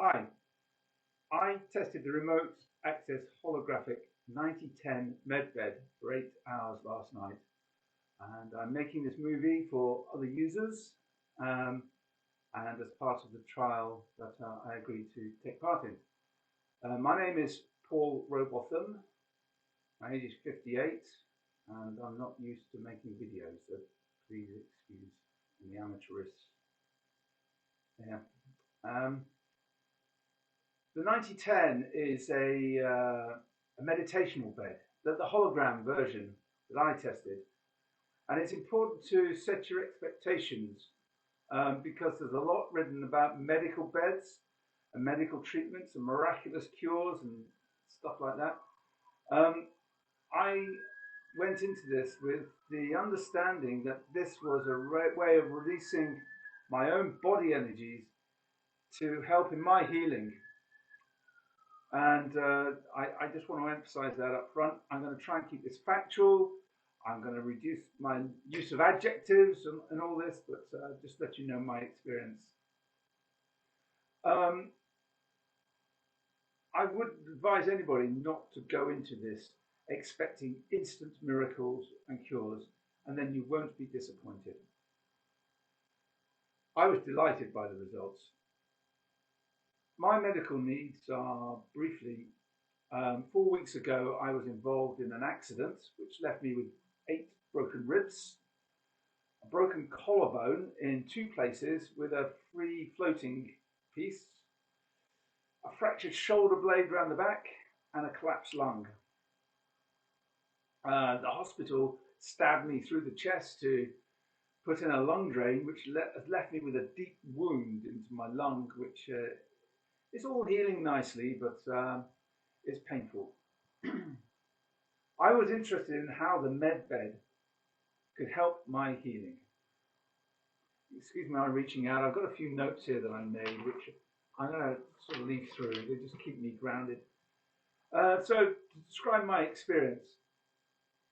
Hi, I tested the remote access holographic 9010 medbed for 8 hours last night, and I'm making this movie for other users um, and as part of the trial that I agreed to take part in. My name is Paul Robotham. My age is 58, and I'm not used to making videos, so please excuse the amateurish. Yeah. Um, The 9010 is a meditational bed, the hologram version that I tested. And it's important to set your expectations because there's a lot written about medical beds and medical treatments and miraculous cures and stuff like that. Um, I went into this with the understanding that this was a way of releasing my own body energies to help in my healing. And I just want to emphasize that up front. I'm going to try and keep this factual. I'm going to reduce my use of adjectives and all this, but just let you know my experience. Um, I would advise anybody not to go into this expecting instant miracles and cures, and then you won't be disappointed. I was delighted by the results. My medical needs are briefly 4 weeks ago, I was involved in an accident which left me with 8 broken ribs, a broken collarbone in 2 places with a free floating piece, a fractured shoulder blade round the back, and a collapsed lung. The hospital stabbed me through the chest to put in a lung drain, which has left me with a deep wound into my lung, which is all healing nicely, but it's painful. I was interested in how the med bed could help my healing. Excuse me, I'm reaching out. I've got a few notes here that I made, which I'm going to sort of leaf through. They just keep me grounded. So, to describe my experience,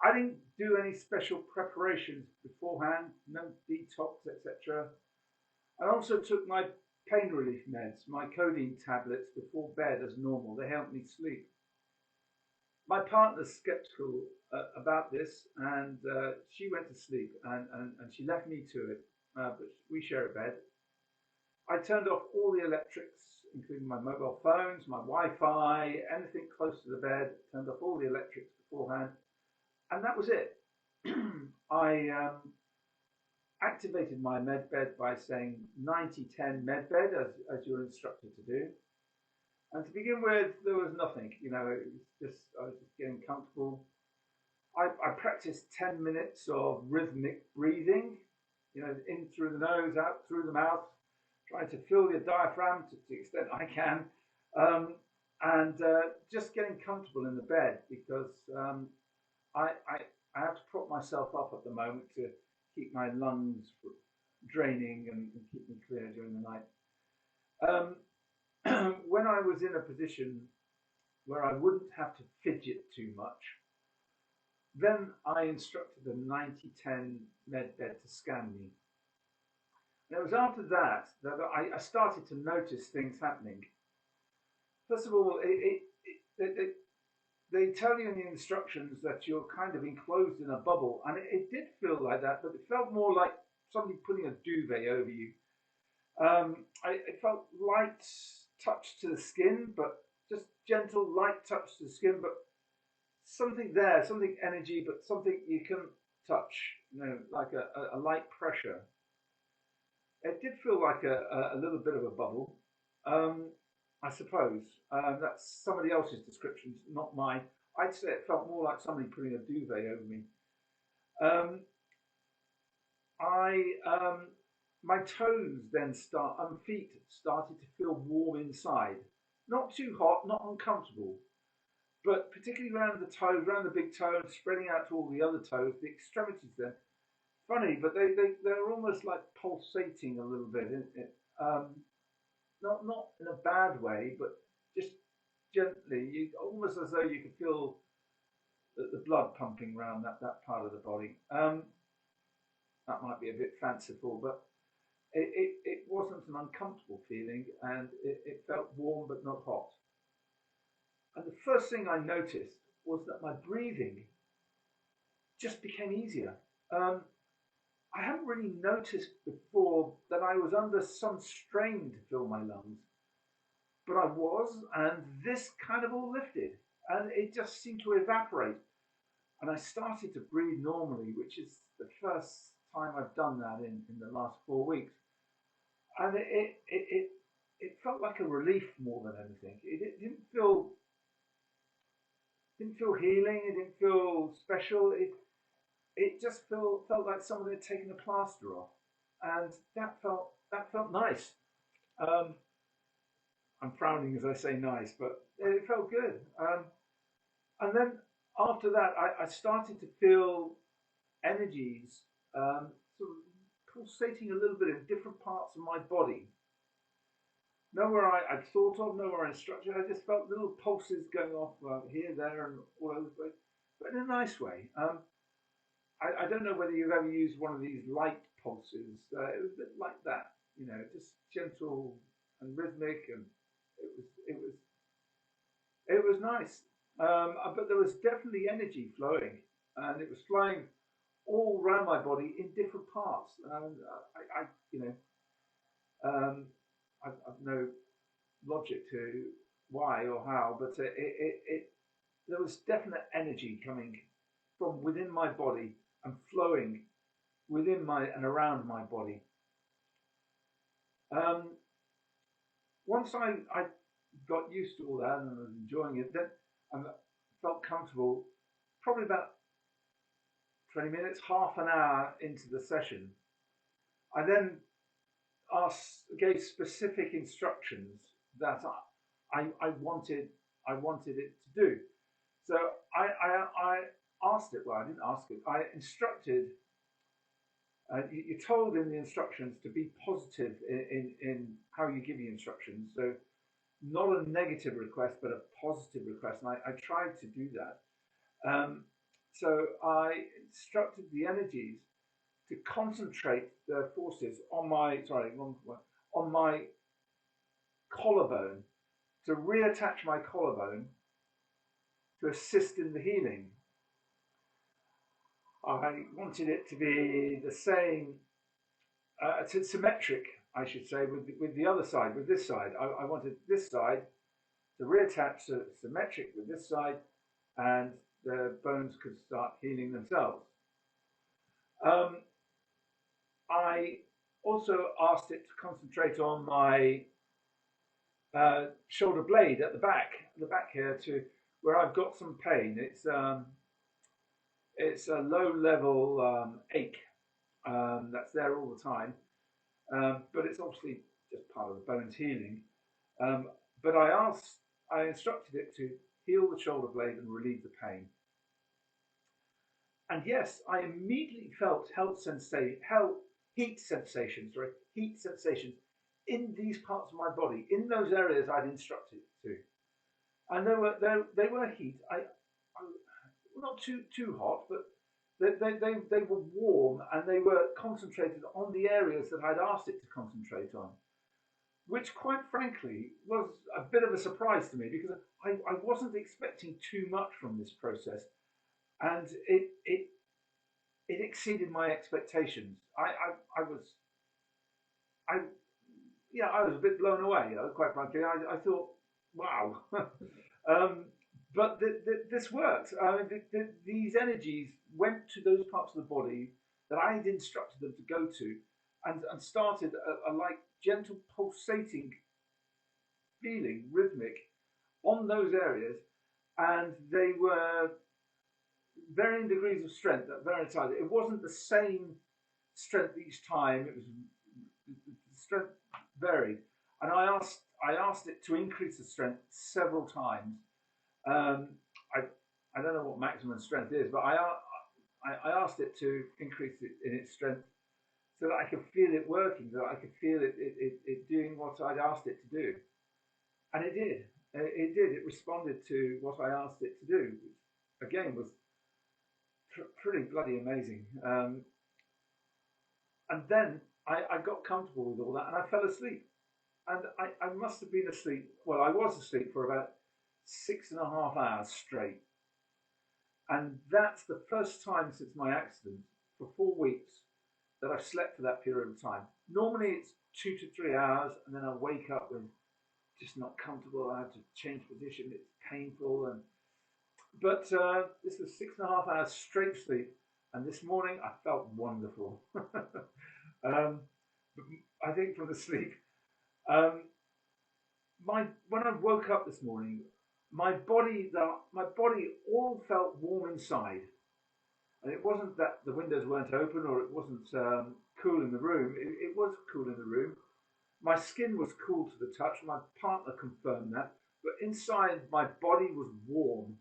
I didn't do any special preparations beforehand, no detox, etc. I also took my pain relief meds, my codeine tablets before bed as normal. They helped me sleep. My partner's skeptical about this, and she went to sleep, and she left me to it. But we share a bed. I turned off all the electrics, including my mobile phones, my Wi-Fi, anything close to the bed. Turned off all the electrics beforehand, and that was it. I activated my med bed by saying 90-10 med bed, as you're instructed to do. And to begin with, there was nothing. You know, it was just I was just getting comfortable. I practiced 10 minutes of rhythmic breathing. You know, in through the nose, out through the mouth, trying to fill your diaphragm to the extent I can, um, and just getting comfortable in the bed because I, I I have to prop myself up at the moment to keep my lungs draining and keep me clear during the night. Um, when I was in a position where I wouldn't have to fidget too much, then I instructed the 90-10 med bed to scan me. And it was after that that I started to notice things happening. First of all, they tell you in the instructions that you're kind of enclosed in a bubble, and it did feel like that, but it felt more like somebody putting a duvet over you. It felt light touch to the skin, but just gentle, light touch to the skin, but something there, something energy, but something you can touch, you know, like a light pressure. It did feel like a little bit of a bubble, I suppose. That's somebody else's description, not mine. I'd say it felt more like somebody putting a duvet over me. Um, I My toes then and feet started to feel warm inside. Not too hot, not uncomfortable, but particularly around the toes, around the big toe, and spreading out to all the other toes, the extremities then. Funny, but they're almost like pulsating a little bit. Not in a bad way, but just gently. You almost as though you could feel the blood pumping around that part of the body. That might be a bit fanciful, but it wasn't an uncomfortable feeling, and it felt warm but not hot. And the first thing I noticed was that my breathing just became easier. Um, I hadn't really noticed before that I was under some strain to fill my lungs, but I was, and this kind of all lifted, and it just seemed to evaporate. And I started to breathe normally, which is the first time I've done that in the last 4 weeks. And it felt like a relief more than anything. It didn't feel healing. It didn't feel special. It just felt like someone had taken a plaster off, and that felt nice. Um, I'm frowning as I say nice, but it felt good. And then after that, I started to feel energies sort of pulsating a little bit in different parts of my body. Nowhere I'd thought of, nowhere I instructed. I just felt little pulses going off here, there, and all over the place, but in a nice way. I don't know whether you've ever used one of these light pulses. It was a bit like that, just gentle and rhythmic, and it was it was it was nice. But there was definitely energy flowing, and it was flowing all around my body in different parts. And um, I've no logic to why or how, but there was definite energy coming from within my body and flowing within my and around my body. Um, Once I got used to all that and was enjoying it, then I felt comfortable. Probably about 20 minutes, half an hour into the session, I then gave specific instructions that I wanted it to do. So I asked it. Well, I didn't ask it. I instructed. You're told in the instructions to be positive in how you give the instructions. So not a negative request, but a positive request. And I tried to do that. So I instructed the energies to concentrate their forces on on my collarbone, to reattach my collarbone to assist in the healing. I wanted it to be the same, symmetric, I should say, with the other side, with this side. I wanted this side to reattach to symmetric with this side, and the bones could start healing themselves. Um, I also asked it to concentrate on my shoulder blade at the back here, to where I've got some pain. It's a low level ache that's there all the time, but it's obviously just part of the bones healing. Um, but I instructed it to heal the shoulder blade and relieve the pain. And yes, I immediately felt heat sensations, sorry, heat sensations in these parts of my body, in those areas I'd instructed it to, and they were heat. I not too hot, but they were warm, and they were concentrated on the areas that I'd asked it to concentrate on, which quite frankly was a bit of a surprise to me, because I wasn't expecting too much from this process, and it exceeded my expectations. I was I Yeah, I was a bit blown away. Quite frankly, I thought, wow. um, but this worked. These energies went to those parts of the body that I had instructed them to go to, and started a like gentle pulsating feeling, rhythmic, on those areas, and they were varying degrees of strength at various times. It wasn't the same strength each time. It was the strength varied, and I asked it to increase the strength several times. Um, I don't know what maximum strength is, but I asked it to increase it in its strength so that I could feel it working, so that I could feel it doing what I'd asked it to do, and it did. It did. It responded to what I asked it to do, which again was pretty bloody amazing. And then I got comfortable with all that and I fell asleep. And I must have been asleep. Well, I was asleep for about 6.5 hours straight. And that's the first time since my accident for 4 weeks that I've slept for that period of time. Normally it's 2 to 3 hours, and then I wake up and just not comfortable. I have to change position. It's painful, and this was 6.5 hours straight sleep, and this morning I felt wonderful. um, I think from the sleep. Um, when I woke up this morning, my body all felt warm inside, and it wasn't that the windows weren't open or it wasn't cool in the room. It was cool in the room. My skin was cool to the touch. My partner confirmed that, but inside my body was warm,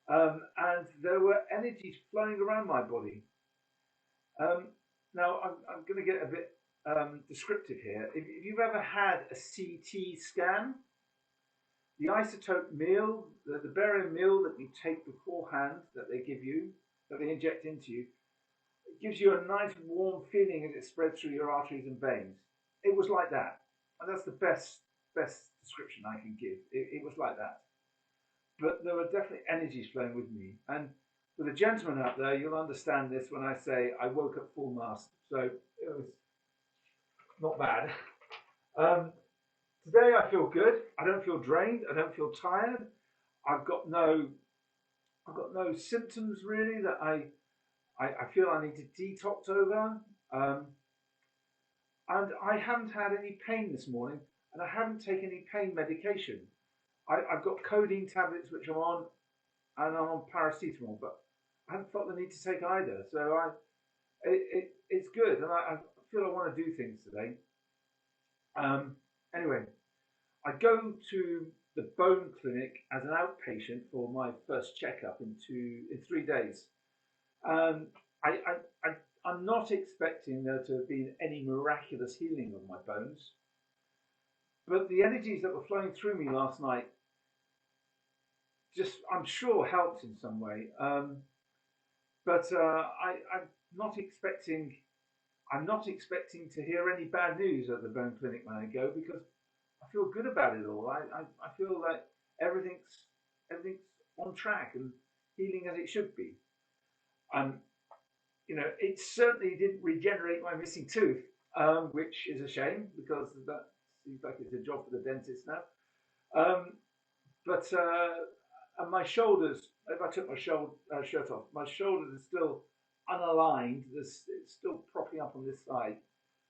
and there were energies flowing around my body. Um, Now I'm going to get a bit descriptive here. If you've ever had a CT scan, the isotope meal, the barium meal that you take beforehand, that they give you, that they inject into you, it gives you a nice warm feeling as it spreads through your arteries and veins. It was like that, and that's the best description I can give. It was like that, but there were definitely energies flowing with me. And for the gentlemen out there, you'll understand this when I say I woke up full mast, so it was not bad. Um, Today I feel good. I don't feel drained. I don't feel tired. I've got no symptoms really that I feel I need to detox over. And I haven't had any pain this morning, and I haven't taken any pain medication. I've got codeine tablets which I'm on, and I'm on paracetamol, but I haven't felt the need to take either. So it's good, and I feel I want to do things today. Anyway, I go to the bone clinic as an outpatient for my first checkup in 3 days. Um, I, I'm not expecting there to have been any miraculous healing of my bones, but the energies that were flowing through me last night just, I'm sure, helped in some way. I'm not expecting. I'm not expecting to hear any bad news at the bone clinic when I go, because I feel good about it all. I feel that everything's on track and healing as it should be. Um, it certainly didn't regenerate my missing tooth, which is a shame because that seems like it's a job for the dentist now. Um, and my shoulders, if I took my shirt off, my shoulders are still unaligned. It's still propping up on this side,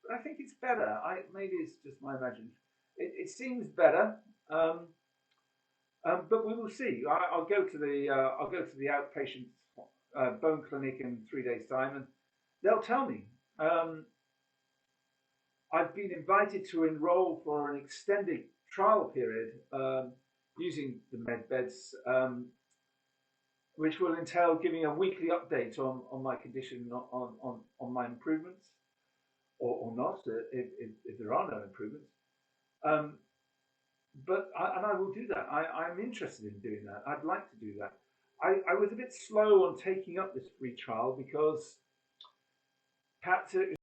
but I think it's better. Maybe it's just my imagination. It seems better, but we will see. I'll go to the outpatient bone clinic in 3 days' time, and they'll tell me. I've been invited to enrol for an extended trial period using the med beds, which will entail giving a weekly update on my condition, on my improvements, or not, if there are no improvements. And I will do that. I'm interested in doing that. I'd like to do that. I was a bit slow on taking up this free trial because perhaps it